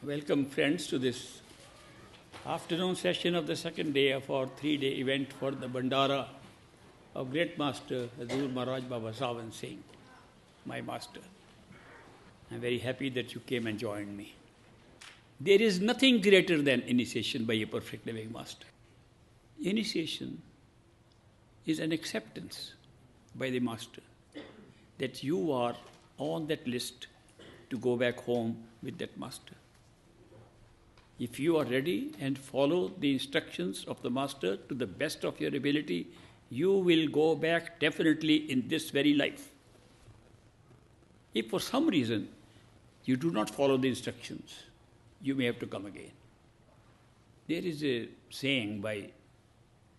Welcome friends to this afternoon session of the second day of our 3-day event for the Bhandara of Great Master Hazur Maharaj Baba Sawan Singh, my master. I'm very happy that you came and joined me. There is nothing greater than initiation by a perfect living master. Initiation is an acceptance by the master that you are on that list to go back home with that master. If you are ready and follow the instructions of the master to the best of your ability, you will go back definitely in this very life. If for some reason you do not follow the instructions, you may have to come again. There is a saying by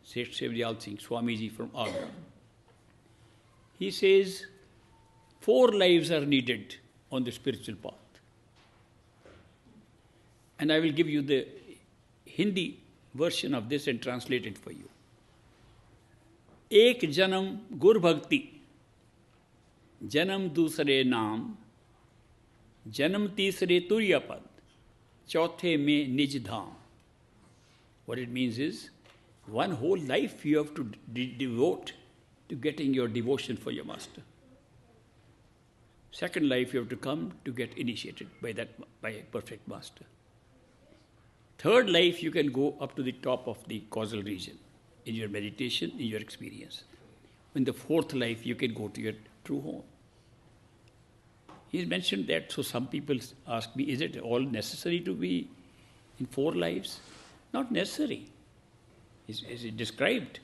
Seth Sevdiyal Singh, Swamiji from Agra. He says, 4 lives are needed on the spiritual path. And I will give you the Hindi version of this and translate it for you. एक जन्म गुर भक्ति, जन्म दूसरे नाम, जन्म तीसरे तुर्य पद, चौथे में निज धाम. What it means is, one whole life you have to devote to getting your devotion for your master. Second life you have to come to get initiated by a perfect master. Third life, you can go up to the top of the causal region in your meditation, in your experience. In the fourth life, you can go to your true home. He mentioned that, so some people ask me, is it all necessary to be in 4 lives? Not necessary. As it described,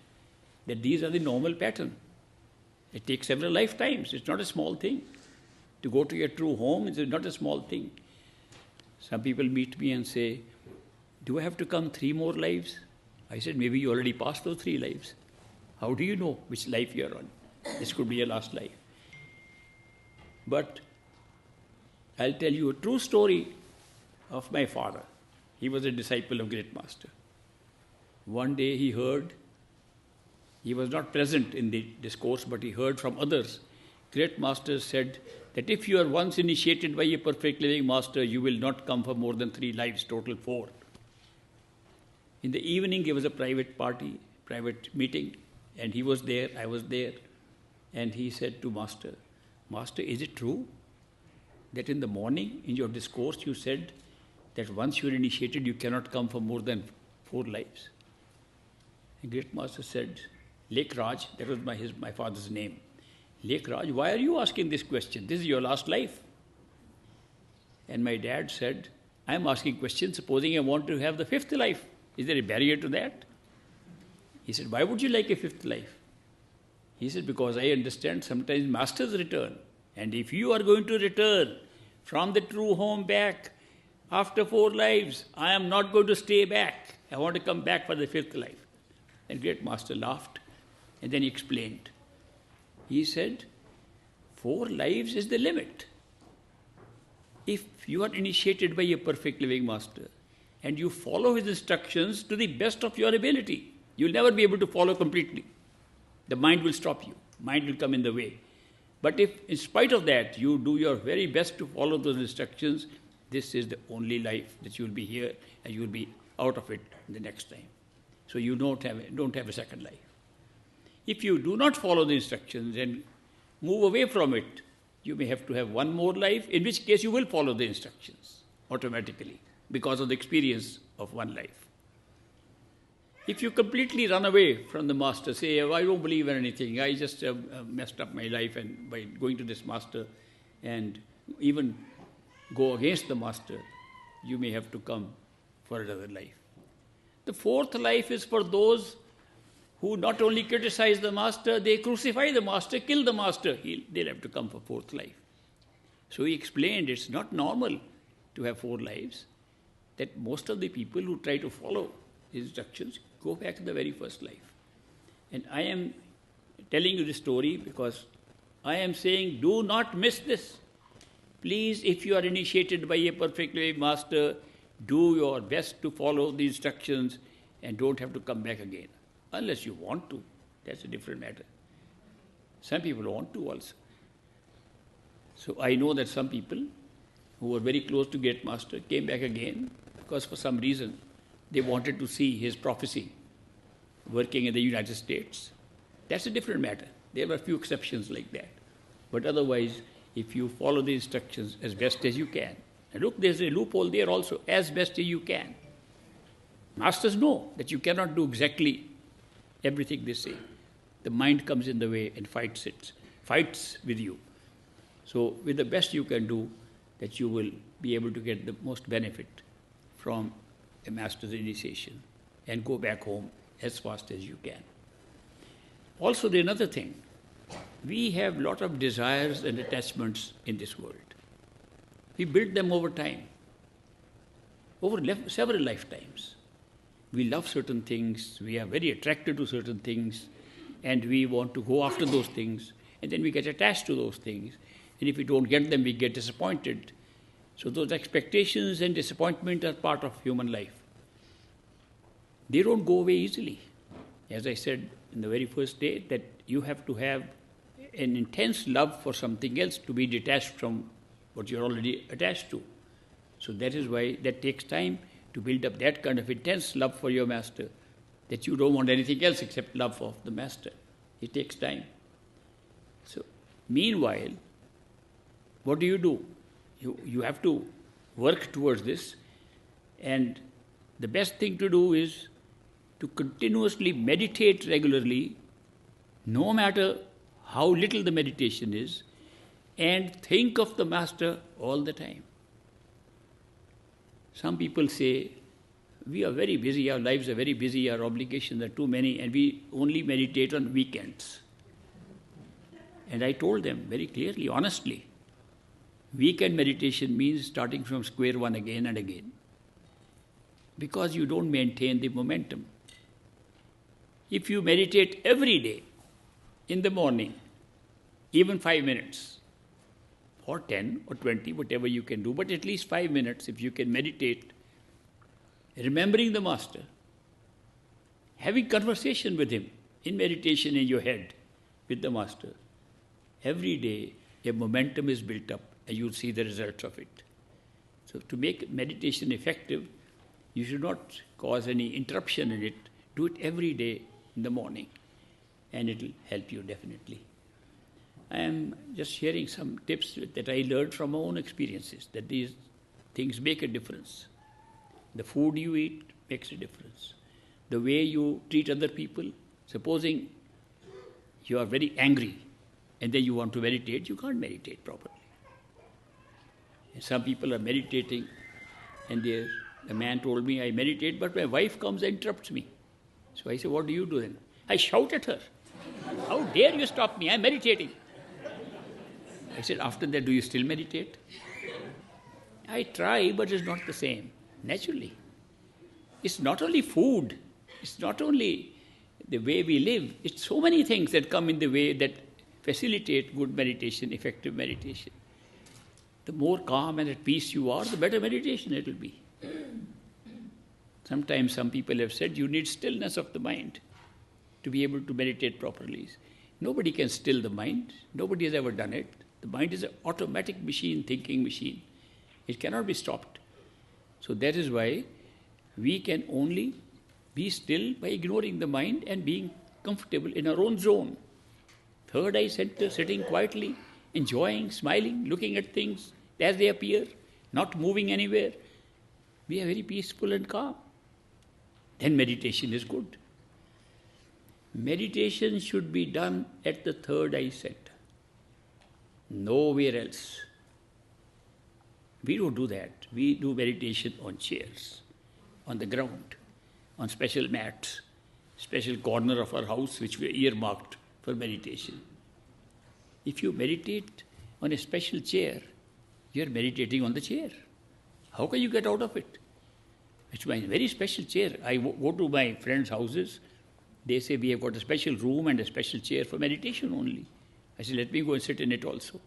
that these are the normal pattern. It takes several lifetimes. It's not a small thing. To go to your true home is not a small thing. Some people meet me and say, do I have to come 3 more lives? I said, maybe you already passed those 3 lives. How do you know which life you are on? This could be your last life. But I'll tell you a true story of my father. He was a disciple of Great Master. One day he heard, he was not present in the discourse, but he heard from others. Great Master said that if you are once initiated by a perfect living master, you will not come for more than 3 lives, total 4. In the evening, there was a private party, private meeting, and he was there, I was there, and he said to Master, Master, is it true that in the morning, in your discourse, you said that once you are initiated, you cannot come for more than 4 lives? And Great Master said, Lek Raj, that was my father's name. Lek Raj, why are you asking this question? This is your last life. And my dad said, I am asking questions, supposing I want to have the 5th life. Is there a barrier to that? He said, why would you like a 5th life? He said, because I understand sometimes masters return. And if you are going to return from the true home back after 4 lives, I am not going to stay back. I want to come back for the 5th life. And Great Master laughed. And then he explained. He said, 4 lives is the limit. If you are initiated by a perfect living master, and you follow his instructions to the best of your ability, you'll never be able to follow completely. The mind will stop you. Mind will come in the way. But if, in spite of that, you do your very best to follow those instructions, this is the only life that you will be here and you will be out of it the next time. So you don't have a second life. If you do not follow the instructions and move away from it, you may have to have 1 more life, in which case you will follow the instructions automatically, because of the experience of 1 life. If you completely run away from the master, say, oh, I don't believe in anything, I just messed up my life and by going to this master, and even go against the master, you may have to come for another life. The 4th life is for those who not only criticize the master, they crucify the master, kill the master. They'll have to come for 4th life. So he explained it's not normal to have 4 lives. That most of the people who try to follow his instructions go back to the very first life. And I am telling you this story because I am saying, do not miss this. Please, if you are initiated by a perfect living master, do your best to follow the instructions and don't have to come back again. Unless you want to, that's a different matter. Some people want to also. So I know that some people who were very close to Great Master came back again because for some reason they wanted to see his prophecy working in the United States. That's a different matter. There were a few exceptions like that. But otherwise, if you follow the instructions as best as you can, and look, there's a loophole there also, as best as you can. Masters know that you cannot do exactly everything they say. The mind comes in the way and fights with you. So with the best you can do, that you will be able to get the most benefit from a master's initiation and go back home as fast as you can. Also, there's another thing. We have a lot of desires and attachments in this world. We build them over time, over several lifetimes. We love certain things, we are very attracted to certain things, and we want to go after those things, and then we get attached to those things, and if we don't get them, we get disappointed. So those expectations and disappointment are part of human life. They don't go away easily. As I said in the very first day, that you have to have an intense love for something else to be detached from what you're already attached to. So that is why that takes time to build up that kind of intense love for your master, that you don't want anything else except love of the master. It takes time. So meanwhile, what do? You have to work towards this, and the best thing to do is to continuously meditate regularly, no matter how little the meditation is, and think of the master all the time. Some people say, we are very busy, our lives are very busy, our obligations are too many, and we only meditate on weekends. And I told them very clearly, honestly, weekend meditation means starting from square one again and again, because you don't maintain the momentum. If you meditate every day, in the morning, even 5 minutes, or 10 or 20, whatever you can do, but at least 5 minutes if you can meditate, remembering the master, having conversation with him in meditation in your head with the master, every day a momentum is built up and you'll see the results of it. So to make meditation effective, you should not cause any interruption in it. Do it every day in the morning, and it will help you definitely. I am just sharing some tips that I learned from my own experiences, that these things make a difference. The food you eat makes a difference. The way you treat other people, supposing you are very angry and then you want to meditate, you can't meditate properly. And some people are meditating, and the man told me, I meditate, but my wife comes and interrupts me. So I said, what do you do then? I shout at her. How dare you stop me? I'm meditating. I said, after that, do you still meditate? I try, but it's not the same, naturally. It's not only food, it's not only the way we live, it's so many things that come in the way that facilitate good meditation, effective meditation. The more calm and at peace you are, the better meditation it will be. Sometimes some people have said you need stillness of the mind to be able to meditate properly. Nobody can still the mind. Nobody has ever done it. The mind is an automatic machine, thinking machine. It cannot be stopped. So that is why we can only be still by ignoring the mind and being comfortable in our own zone. Third eye center, sitting quietly, enjoying, smiling, looking at things as they appear, not moving anywhere. We are very peaceful and calm. Then meditation is good. Meditation should be done at the third eye center. Nowhere else. We don't do that. We do meditation on chairs, on the ground, on special mats, special corner of our house which we earmarked for meditation. If you meditate on a special chair, you are meditating on the chair. How can you get out of it? It's my very special chair. I go to my friends' houses. They say, we have got a special room and a special chair for meditation only. I say, let me go and sit in it also.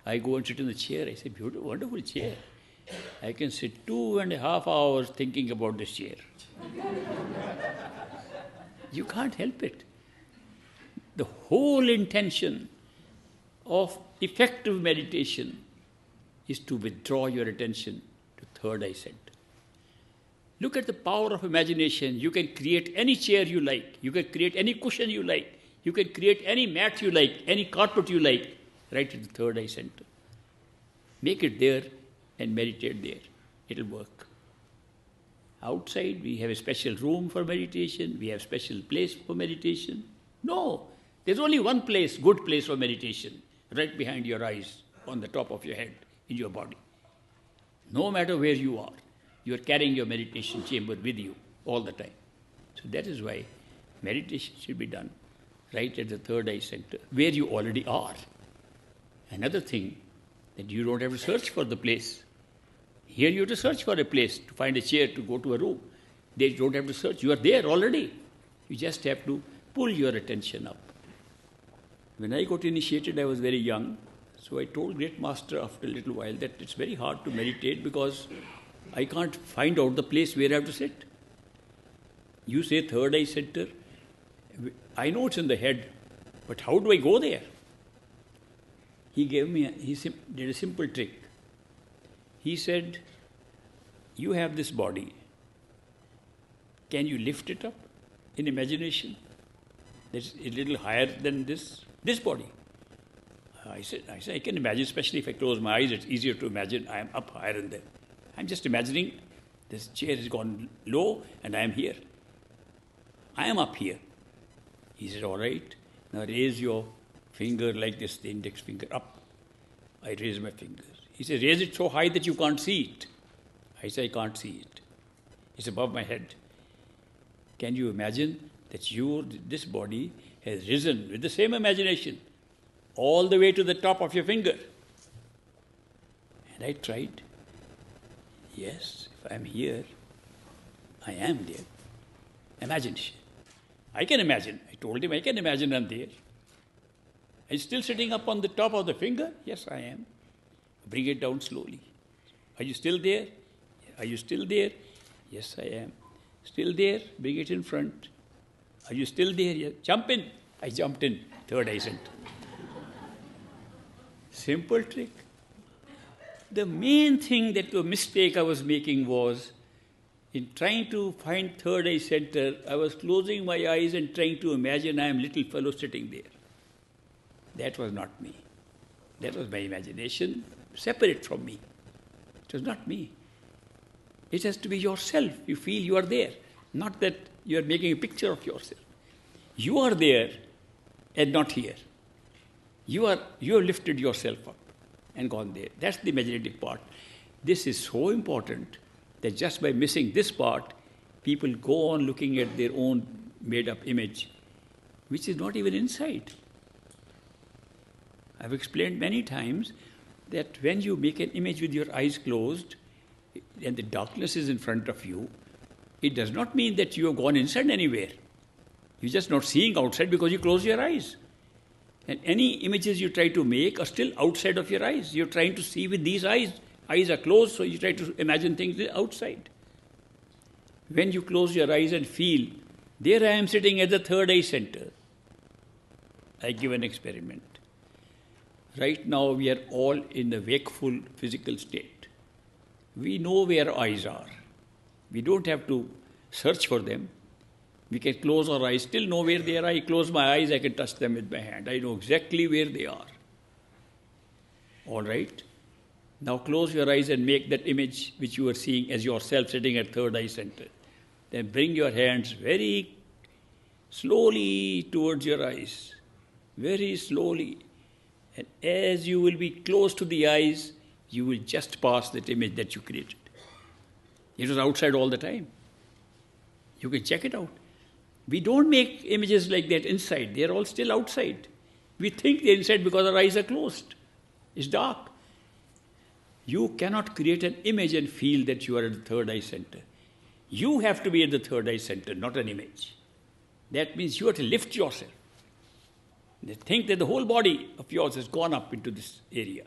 I go and sit in the chair. I say, beautiful, wonderful chair. I can sit 2.5 hours thinking about this chair. You can't help it. The whole intention of effective meditation is to withdraw your attention to third eye center. Look at the power of imagination. You can create any chair you like. You can create any cushion you like. You can create any mat you like, any carpet you like, right at the third eye center. Make it there and meditate there. It'll work. Outside, we have a special room for meditation. We have special place for meditation. No, there's only one place, good place for meditation, right behind your eyes, on the top of your head, in your body. No matter where you are carrying your meditation chamber with you all the time. So that is why meditation should be done right at the third eye center, where you already are. Another thing, that you don't have to search for the place. Here you have to search for a place, to find a chair, to go to a room. They don't have to search. You are there already. You just have to pull your attention up. When I got initiated, I was very young. So I told Great Master after a little while that it's very hard to meditate because I can't find out the place where I have to sit. You say third eye center. I know it's in the head, but how do I go there? He did a simple trick. He said, you have this body. Can you lift it up in imagination? That's a little higher than this body. I said, I can imagine, especially if I close my eyes, it's easier to imagine I am up higher than them. I'm just imagining this chair has gone low and I am here. I am up here. He said, all right, now raise your finger like this, the index finger up. I raise my fingers. He said, raise it so high that you can't see it. I said, I can't see it. It's above my head. Can you imagine that this body has risen with the same imagination all the way to the top of your finger? And I tried. Yes, if I'm here, I am there. Imagination. I can imagine. I told him I can imagine I'm there. I'm still sitting up on the top of the finger? Yes, I am. Bring it down slowly. Are you still there? Are you still there? Yes, I am. Still there? Bring it in front. Are you still there? Yes. Jump in. I jumped in. Third eye center. Simple trick. The main thing that the mistake I was making was, in trying to find third eye center, I was closing my eyes and trying to imagine I am little fellow sitting there. That was not me. That was my imagination, separate from me. It was not me. It has to be yourself. You feel you are there. Not that you are making a picture of yourself. You are there and not here. You have lifted yourself up and gone there. That's the imaginative part. This is so important that just by missing this part, people go on looking at their own made-up image, which is not even inside. I've explained many times that when you make an image with your eyes closed and the darkness is in front of you, it does not mean that you have gone inside anywhere. You're just not seeing outside because you close your eyes. And any images you try to make are still outside of your eyes. You're trying to see with these eyes. Eyes are closed, so you try to imagine things outside. When you close your eyes and feel, there I am sitting at the third eye center. I give an experiment. Right now we are all in the wakeful physical state. We know where our eyes are. We don't have to search for them. We can close our eyes, still know where they are. I close my eyes, I can touch them with my hand. I know exactly where they are. All right? Now close your eyes and make that image which you are seeing as yourself sitting at third eye center. Then bring your hands very slowly towards your eyes. Very slowly. And as you will be close to the eyes, you will just pass that image that you created. It was outside all the time. You can check it out. We don't make images like that inside. They are all still outside. We think they're inside because our eyes are closed. It's dark. You cannot create an image and feel that you are at the third eye center. You have to be at the third eye center, not an image. That means you have to lift yourself. They think that the whole body of yours has gone up into this area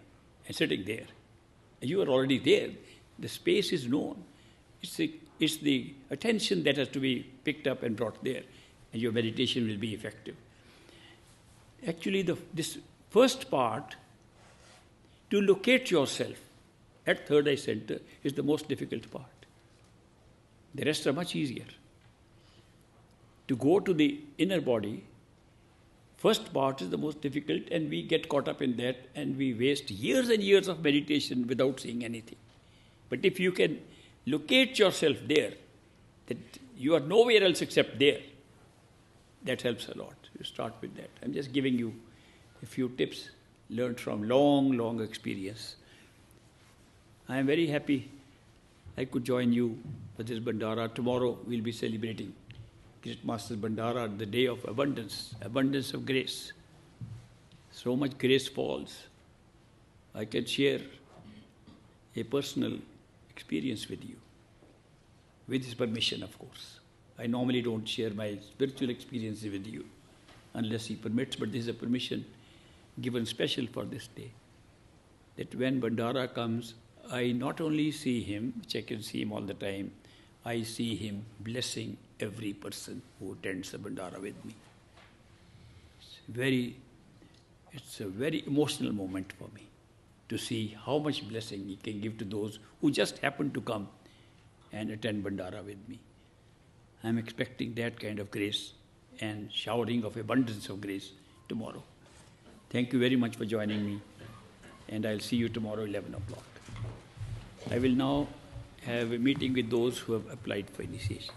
and sitting there. You are already there. The space is known. It's the attention that has to be picked up and brought there, and your meditation will be effective. Actually, this first part, to locate yourself, at third eye center is the most difficult part. The rest are much easier. To go to the inner body, first part is the most difficult, and we get caught up in that and we waste years and years of meditation without seeing anything. But if you can locate yourself there, that you are nowhere else except there, that helps a lot. You start with that. I'm just giving you a few tips learned from long experience. I am very happy I could join you for this Bhandara. Tomorrow we'll be celebrating Great Master's Bhandara, the day of abundance of grace. So much grace falls. I can share a personal experience with you, with his permission, of course. I normally don't share my spiritual experiences with you unless he permits, but this is a permission given special for this day. That when Bhandara comes, I not only see him, which I can see him all the time, I see him blessing every person who attends the Bhandara with me. It's a very emotional moment for me to see how much blessing he can give to those who just happen to come and attend Bhandara with me. I'm expecting that kind of grace and showering of abundance of grace tomorrow. Thank you very much for joining me, and I'll see you tomorrow 11 o'clock. I will now have a meeting with those who have applied for initiation.